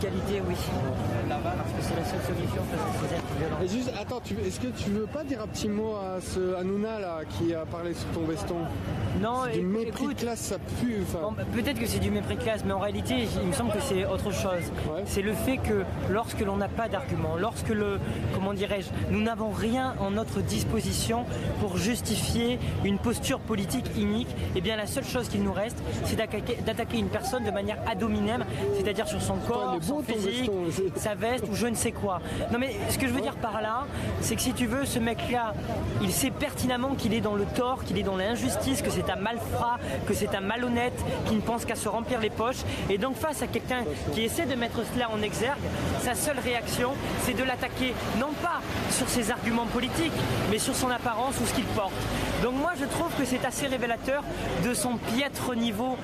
radicalité, oui. Parce que c'est la seule solution face à ces actes violents. Et juste, attends, est-ce que tu veux pas dire un petit mot à ce Hanouna là qui a parlé sur ton veston? Non, du mépris de classe, ça pue. Bon, peut-être que c'est du mépris de classe, mais en réalité, il me semble que c'est autre chose. Ouais. C'est le fait que lorsque l'on n'a pas d'argument, lorsque comment dirais-je, nous n'avons rien en notre disposition pour justifier une posture politique inique, eh bien la seule chose qu'il nous reste, c'est d'attaquer une personne de manière ad hominem, c'est-à-dire sur son corps, son physique, sa veste ou je ne sais quoi. Non mais ce que je veux dire par là, c'est que si tu veux, ce mec-là, il sait pertinemment qu'il est dans le tort, qu'il est dans l'injustice, que c'est un malfrat, que c'est un malhonnête, qui ne pense qu'à se remplir les poches. Et donc face à quelqu'un qui essaie de mettre cela en exergue, sa seule réaction, c'est de l'attaquer, non pas sur ses arguments politiques, mais sur son apparence ou ce qu'il porte. Donc moi je trouve que c'est assez révélateur de son piètre niveau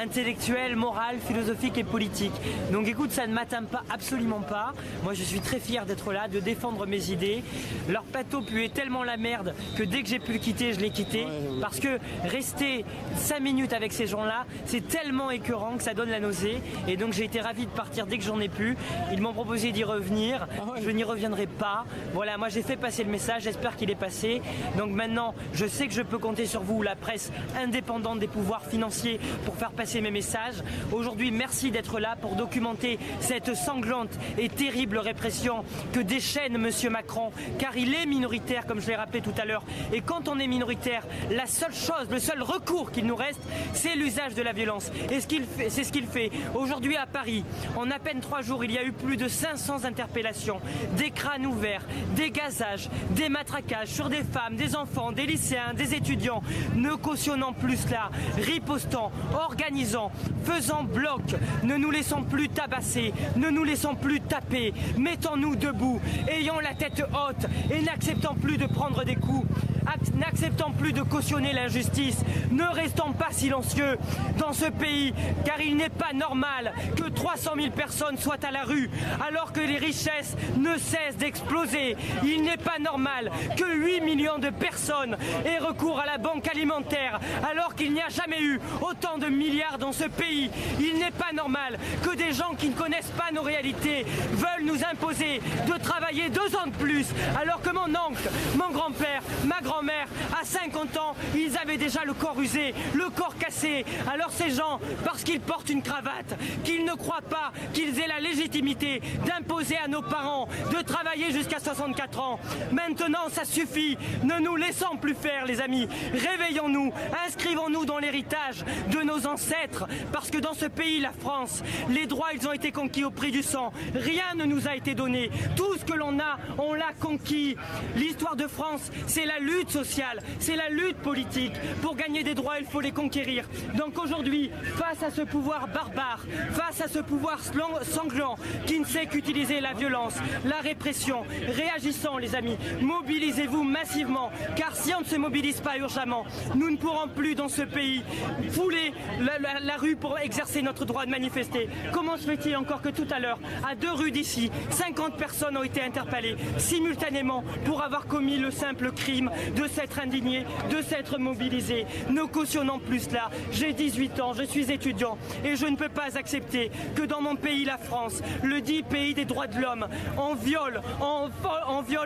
intellectuel, moral, philosophique et politique. Donc écoute, ça ne m'atteint pas, absolument pas. Moi je suis très fier d'être là, de défendre mes idées. Leur plateau puait tellement la merde que dès que j'ai pu le quitter, je l'ai quitté. Parce que rester 5 minutes avec ces gens-là, c'est tellement écœurant que ça donne la nausée. Et donc j'ai été ravi de partir dès que j'en ai pu. Ils m'ont proposé d'y revenir. Je n'y reviendrai pas. Voilà, moi j'ai fait passer le message, j'espère qu'il est passé. Donc maintenant, je sais que je peux compter sur vous, la presse indépendante des pouvoirs financiers, pour faire passer mes messages. Aujourd'hui, merci d'être là pour documenter cette sanglante et terrible répression que déchaîne Monsieur Macron, car il est minoritaire, comme je l'ai rappelé tout à l'heure. Et quand on est minoritaire, la seule chose, le seul recours qu'il nous reste, c'est l'usage de la violence. Et c'est ce qu'il fait. Aujourd'hui à Paris, en à peine 3 jours, il y a eu plus de 500 interpellations, des crânes ouverts, des gazages, des matraquages sur des femmes, des enfants, des lycéens, des étudiants, ne cautionnant plus cela, ripostant, organisant, faisant bloc, ne nous laissons plus tabasser, ne nous laissons plus taper, mettons-nous debout, ayons la tête haute et n'acceptons plus de prendre des coups. N'acceptons plus de cautionner l'injustice, ne restons pas silencieux dans ce pays, car il n'est pas normal que 300 000 personnes soient à la rue alors que les richesses ne cessent d'exploser. Il n'est pas normal que 8 millions de personnes aient recours à la banque alimentaire alors qu'il n'y a jamais eu autant de milliards dans ce pays. Il n'est pas normal que des gens qui ne connaissent pas nos réalités veulent nous imposer de travailler 2 ans de plus alors que mon oncle, mon grand-père, ma grand-mère, à 50 ans, ils avaient déjà le corps usé, le corps cassé. Alors ces gens, parce qu'ils portent une cravate, qu'ils ne croient pas qu'ils aient la légitimité d'imposer à nos parents de travailler jusqu'à 64 ans. Maintenant, ça suffit. Ne nous laissons plus faire, les amis. Réveillons-nous, inscrivons-nous dans l'héritage de nos ancêtres, parce que dans ce pays, la France, les droits, ils ont été conquis au prix du sang. Rien ne nous a été donné. Tout ce que l'on a, on l'a conquis. L'histoire de France, c'est la lutte sociale, c'est la lutte politique. Pour gagner des droits, il faut les conquérir. Donc aujourd'hui, face à ce pouvoir barbare, face à ce pouvoir sanglant qui ne sait qu'utiliser la violence, la répression, réagissons les amis, mobilisez-vous massivement, car si on ne se mobilise pas urgemment, nous ne pourrons plus dans ce pays fouler la rue pour exercer notre droit de manifester. Comment se fait-il encore que tout à l'heure, à 2 rues d'ici, 50 personnes ont été interpellées simultanément pour avoir commis le simple crime de s'être indigné, de s'être mobilisé. Ne cautionnons plus cela. J'ai 18 ans, je suis étudiant et je ne peux pas accepter que dans mon pays, la France, le dit pays des droits de l'homme, on viole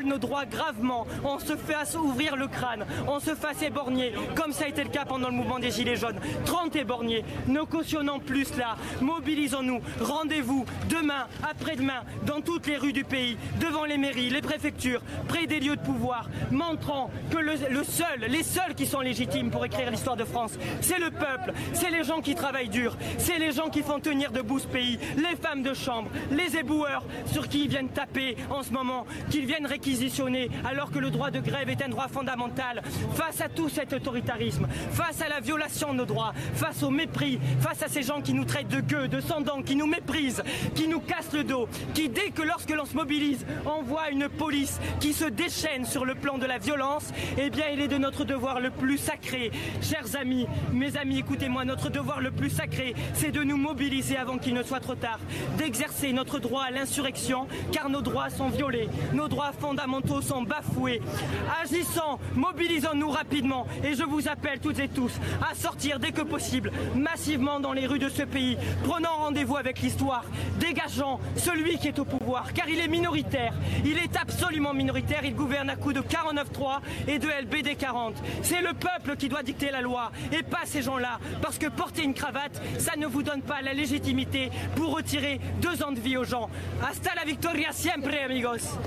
nos droits gravement, on se fasse ouvrir le crâne, on se fasse éborgner, comme ça a été le cas pendant le mouvement des Gilets jaunes. 30 éborgnés. Ne cautionnons plus cela. Mobilisons-nous. Rendez-vous demain, après-demain, dans toutes les rues du pays, devant les mairies, les préfectures, près des lieux de pouvoir, montrant que les seuls qui sont légitimes pour écrire l'histoire de France, c'est le peuple, c'est les gens qui travaillent dur, c'est les gens qui font tenir debout ce pays, les femmes de chambre, les éboueurs sur qui ils viennent taper en ce moment, qu'ils viennent réquisitionner alors que le droit de grève est un droit fondamental. Face à tout cet autoritarisme, face à la violation de nos droits, face au mépris, face à ces gens qui nous traitent de gueux, de sans-dents, qui nous méprisent, qui nous cassent le dos, qui lorsque l'on se mobilise, on voit une police qui se déchaîne sur le plan de la violence, eh bien il est de notre devoir le plus sacré. Chers amis, mes amis, écoutez-moi, notre devoir le plus sacré, c'est de nous mobiliser avant qu'il ne soit trop tard, d'exercer notre droit à l'insurrection, car nos droits sont violés, nos droits fondamentaux sont bafoués. Agissons, mobilisons-nous rapidement, et je vous appelle toutes et tous à sortir dès que possible, massivement dans les rues de ce pays, prenant rendez-vous avec l'histoire, dégageant celui qui est au pouvoir, car il est minoritaire, il est absolument minoritaire, il gouverne à coups de 49.3 et de LBD 40. C'est le peuple qui doit dicter la loi, et pas ces gens-là, parce que porter une cravate, ça ne vous donne pas la légitimité pour retirer 2 ans de vie aux gens. Hasta la victoria siempre, amigos.